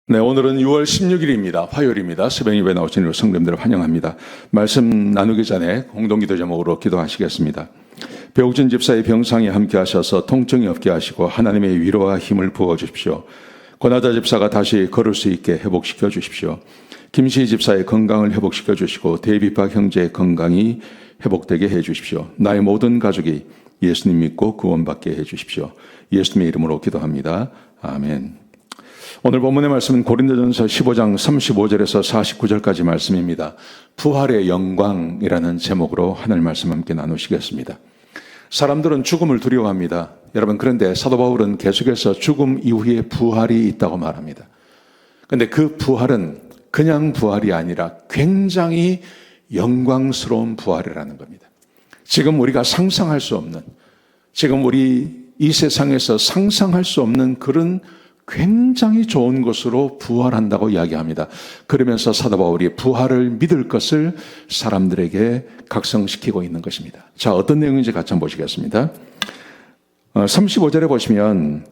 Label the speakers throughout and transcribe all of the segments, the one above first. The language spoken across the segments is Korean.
Speaker 1: 네, 오늘은 6월 16일입니다. 화요일입니다. 새벽 예배 나오신 성도님들을 환영합니다. 말씀 나누기 전에 공동기도 제목으로 기도하시겠습니다. 배옥준 집사의 병상에 함께 하셔서 통증이 없게 하시고 하나님의 위로와 힘을 부어주십시오. 권하자 집사가 다시 걸을 수 있게 회복시켜 주십시오. 김시희 집사의 건강을 회복시켜 주시고 데이비박 형제의 건강이 회복되게 해 주십시오. 나의 모든 가족이 예수님 믿고 구원받게 해 주십시오. 예수님의 이름으로 기도합니다. 아멘. 오늘 본문의 말씀은 고린도전서 15장 35절에서 49절까지 말씀입니다. 부활의 영광이라는 제목으로 하나님 말씀 함께 나누시겠습니다. 사람들은 죽음을 두려워합니다. 여러분, 그런데 사도 바울은 계속해서 죽음 이후에 부활이 있다고 말합니다. 그런데 그 부활은 그냥 부활이 아니라 굉장히 영광스러운 부활이라는 겁니다. 지금 우리가 상상할 수 없는, 지금 우리 이 세상에서 상상할 수 없는 그런 굉장히 좋은 것으로 부활한다고 이야기합니다. 그러면서 사도 바울이 부활을 믿을 것을 사람들에게 각성시키고 있는 것입니다. 자, 어떤 내용인지 같이 한번 보시겠습니다. 35절에 보시면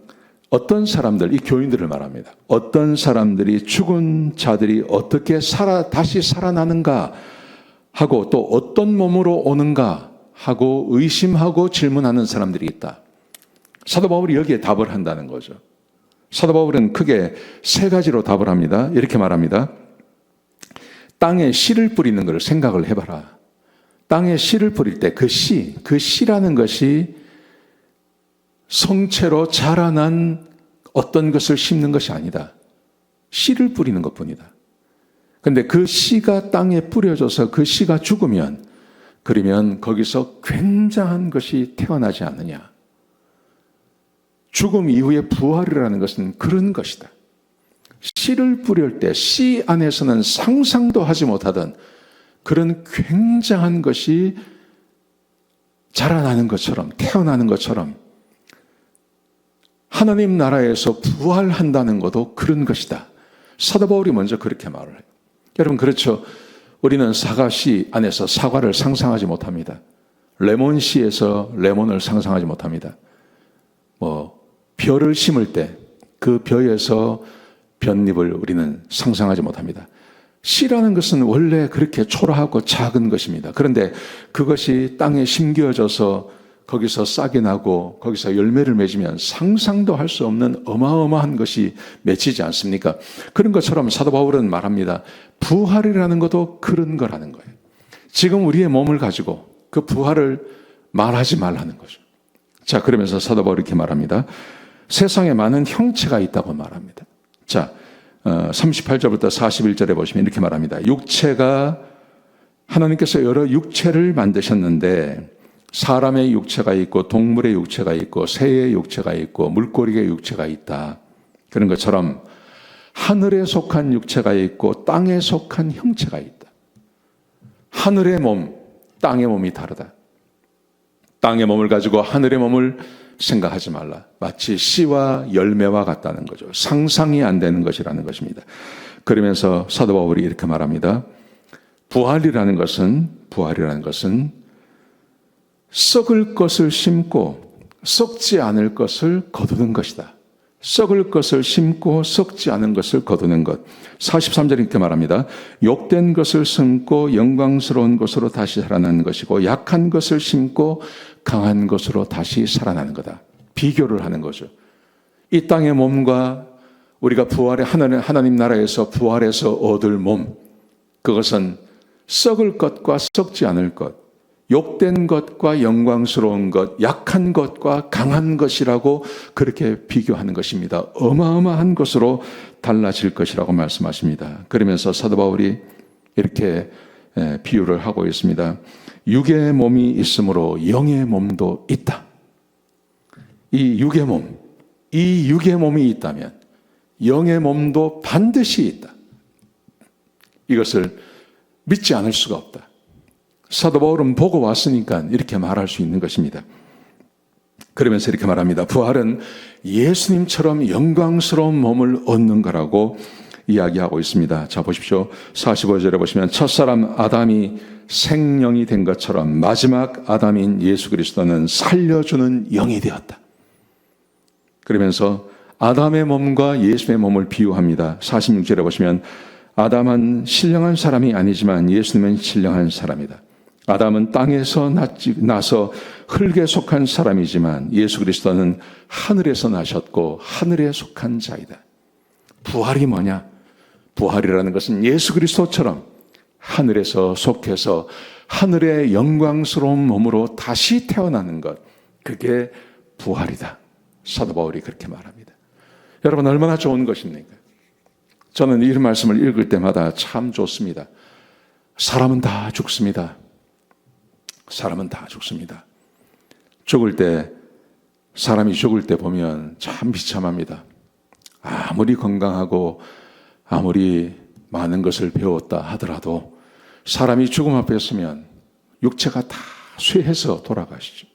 Speaker 1: 어떤 사람들, 이 교인들을 말합니다. 어떤 사람들이 죽은 자들이 어떻게 다시 살아나는가 하고 또 어떤 몸으로 오는가 하고 의심하고 질문하는 사람들이 있다. 사도 바울이 여기에 답을 한다는 거죠. 사도 바울은 크게 세 가지로 답을 합니다. 이렇게 말합니다. 땅에 씨를 뿌리는 걸 생각을 해봐라. 땅에 씨를 뿌릴 때 그 씨라는 것이 성체로 자라난 어떤 것을 심는 것이 아니다. 씨를 뿌리는 것뿐이다. 그런데 그 씨가 땅에 뿌려져서 그 씨가 죽으면, 그러면 거기서 굉장한 것이 태어나지 않느냐. 죽음 이후의 부활이라는 것은 그런 것이다. 씨를 뿌릴 때 씨 안에서는 상상도 하지 못하던 그런 굉장한 것이 자라나는 것처럼, 태어나는 것처럼 하나님 나라에서 부활한다는 것도 그런 것이다. 사도 바울이 먼저 그렇게 말을 해요. 여러분, 그렇죠. 우리는 사과씨 안에서 사과를 상상하지 못합니다. 레몬씨에서 레몬을 상상하지 못합니다. 벼를 심을 때 그 벼에서 볏잎을 우리는 상상하지 못합니다. 씨라는 것은 원래 그렇게 초라하고 작은 것입니다. 그런데 그것이 땅에 심겨져서 거기서 싹이 나고 거기서 열매를 맺으면 상상도 할 수 없는 어마어마한 것이 맺히지 않습니까? 그런 것처럼 사도 바울은 말합니다. 부활이라는 것도 그런 거라는 거예요. 지금 우리의 몸을 가지고 그 부활을 말하지 말라는 거죠. 자, 그러면서 사도 바울이 이렇게 말합니다. 세상에 많은 형체가 있다고 말합니다. 자, 38절부터 41절에 보시면 이렇게 말합니다. 육체가, 하나님께서 여러 육체를 만드셨는데 사람의 육체가 있고 동물의 육체가 있고 새의 육체가 있고 물고기의 육체가 있다. 그런 것처럼 하늘에 속한 육체가 있고 땅에 속한 형체가 있다. 하늘의 몸, 땅의 몸이 다르다. 땅의 몸을 가지고 하늘의 몸을 생각하지 말라. 마치 씨와 열매와 같다는 거죠. 상상이 안 되는 것이라는 것입니다. 그러면서 사도 바울이 이렇게 말합니다. 부활이라는 것은 썩을 것을 심고 썩지 않을 것을 거두는 것이다. 썩을 것을 심고 썩지 않은 것을 거두는 것. 43절에 이렇게 말합니다. 욕된 것을 심고 영광스러운 것으로 다시 살아나는 것이고 약한 것을 심고 강한 것으로 다시 살아나는 거다. 비교를 하는 거죠. 이 땅의 몸과 우리가 부활의 하나님 나라에서 부활해서 얻을 몸, 그것은 썩을 것과 썩지 않을 것, 욕된 것과 영광스러운 것, 약한 것과 강한 것이라고 그렇게 비교하는 것입니다. 어마어마한 것으로 달라질 것이라고 말씀하십니다. 그러면서 사도 바울이 이렇게 비유를 하고 있습니다. 육의 몸이 있으므로 영의 몸도 있다. 이 육의 몸이 있다면 영의 몸도 반드시 있다. 이것을 믿지 않을 수가 없다. 사도 바울은 보고 왔으니까 이렇게 말할 수 있는 것입니다. 그러면서 이렇게 말합니다. 부활은 예수님처럼 영광스러운 몸을 얻는 거라고 이야기하고 있습니다. 자, 보십시오. 45절에 보시면 첫사람 아담이 생명이 된 것처럼 마지막 아담인 예수 그리스도는 살려주는 영이 되었다. 그러면서 아담의 몸과 예수의 몸을 비유합니다. 46절에 보시면 아담은 신령한 사람이 아니지만 예수님은 신령한 사람이다. 아담은 땅에서 나서 흙에 속한 사람이지만 예수 그리스도는 하늘에서 나셨고 하늘에 속한 자이다. 부활이 뭐냐? 부활이라는 것은 예수 그리스도처럼 하늘에서 속해서 하늘의 영광스러운 몸으로 다시 태어나는 것, 그게 부활이다. 사도 바울이 그렇게 말합니다. 여러분, 얼마나 좋은 것입니까? 저는 이 말씀을 읽을 때마다 참 좋습니다. 사람은 다 죽습니다. 사람은 다 죽습니다. 죽을 때, 사람이 죽을 때 보면 참 비참합니다. 아무리 건강하고 아무리 많은 것을 배웠다 하더라도 사람이 죽음 앞에 서면 육체가 다 쇠해서 돌아가시죠.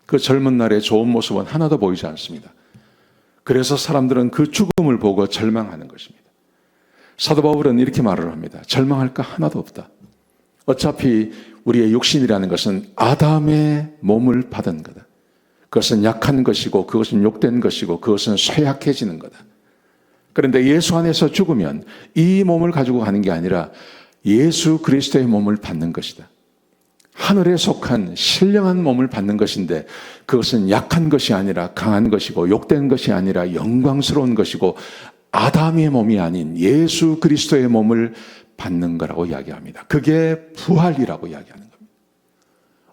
Speaker 1: 그 젊은 날의 좋은 모습은 하나도 보이지 않습니다. 그래서 사람들은 그 죽음을 보고 절망하는 것입니다. 사도 바울은 이렇게 말을 합니다. 절망할 거 하나도 없다. 어차피 우리의 육신이라는 것은 아담의 몸을 받은 거다. 그것은 약한 것이고 그것은 욕된 것이고 그것은 쇠약해지는 거다. 그런데 예수 안에서 죽으면 이 몸을 가지고 가는 게 아니라 예수 그리스도의 몸을 받는 것이다. 하늘에 속한 신령한 몸을 받는 것인데 그것은 약한 것이 아니라 강한 것이고 욕된 것이 아니라 영광스러운 것이고 아담의 몸이 아닌 예수 그리스도의 몸을 받는 거라고 이야기합니다. 그게 부활이라고 이야기하는 겁니다.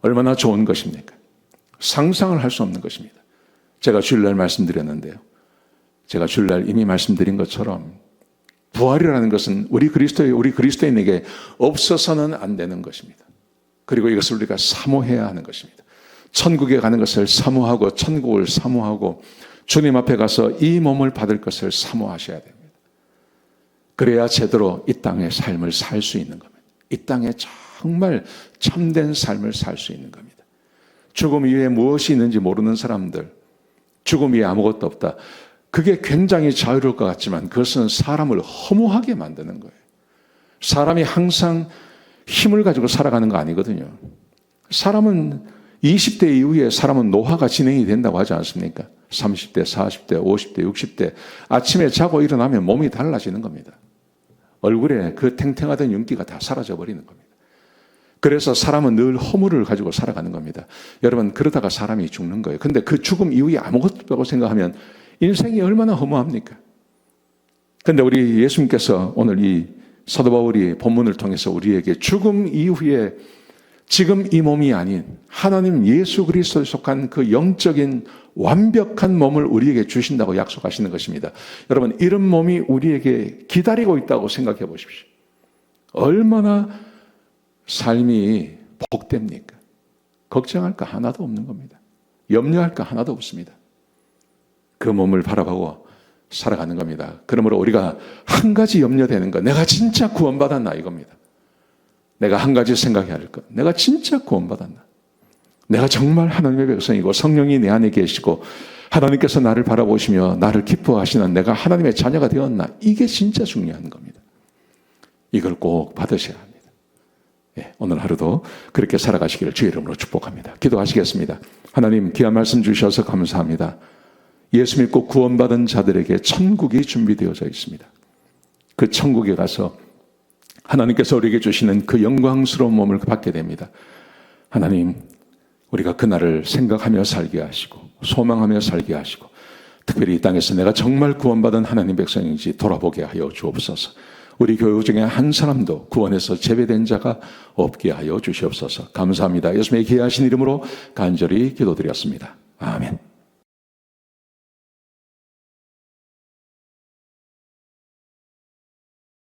Speaker 1: 얼마나 좋은 것입니까? 상상을 할 수 없는 것입니다. 제가 주일날 말씀드렸는데요. 제가 주일날 이미 말씀드린 것처럼 부활이라는 것은 우리 그리스도인에게 없어서는 안 되는 것입니다. 그리고 이것을 우리가 사모해야 하는 것입니다. 천국에 가는 것을 사모하고 천국을 사모하고 주님 앞에 가서 이 몸을 받을 것을 사모하셔야 됩니다. 그래야 제대로 이 땅의 삶을 살 수 있는 겁니다. 이 땅에 정말 참된 삶을 살 수 있는 겁니다. 죽음 이후에 무엇이 있는지 모르는 사람들, 죽음 이후에 아무것도 없다. 그게 굉장히 자유로울 것 같지만 그것은 사람을 허무하게 만드는 거예요. 사람이 항상 힘을 가지고 살아가는 거 아니거든요. 사람은 20대 이후에 사람은 노화가 진행이 된다고 하지 않습니까? 30대, 40대, 50대, 60대 아침에 자고 일어나면 몸이 달라지는 겁니다. 얼굴에 그 탱탱하던 윤기가 다 사라져 버리는 겁니다. 그래서 사람은 늘 허물을 가지고 살아가는 겁니다. 여러분, 그러다가 사람이 죽는 거예요. 근데 그 죽음 이후에 아무것도 없다고 생각하면 인생이 얼마나 허무합니까? 근데 우리 예수님께서 오늘 이 사도 바울이 본문을 통해서 우리에게 죽음 이후에 지금 이 몸이 아닌 하나님 예수 그리스도에 속한 그 영적인 완벽한 몸을 우리에게 주신다고 약속하시는 것입니다. 여러분, 이런 몸이 우리에게 기다리고 있다고 생각해 보십시오. 얼마나 삶이 복됩니까? 걱정할 거 하나도 없는 겁니다. 염려할 거 하나도 없습니다. 그 몸을 바라보고 살아가는 겁니다. 그러므로 우리가 한 가지 염려되는 것, 내가 진짜 구원받았나 이겁니다. 내가 한 가지 생각해야 할 것, 내가 진짜 구원받았나? 내가 정말 하나님의 백성이고 성령이 내 안에 계시고 하나님께서 나를 바라보시며 나를 기뻐하시는 내가 하나님의 자녀가 되었나? 이게 진짜 중요한 겁니다. 이걸 꼭 받으셔야 합니다. 예, 오늘 하루도 그렇게 살아가시기를 주의 이름으로 축복합니다. 기도하시겠습니다. 하나님, 귀한 말씀 주셔서 감사합니다. 예수 믿고 구원받은 자들에게 천국이 준비되어져 있습니다. 그 천국에 가서 하나님께서 우리에게 주시는 그 영광스러운 몸을 받게 됩니다. 하나님, 우리가 그날을 생각하며 살게 하시고 소망하며 살게 하시고 특별히 이 땅에서 내가 정말 구원받은 하나님 백성인지 돌아보게 하여 주옵소서. 우리 교회 중에 한 사람도 구원에서 제외된 자가 없게 하여 주시옵소서. 감사합니다. 예수님의 귀하신 이름으로 간절히 기도드렸습니다. 아멘.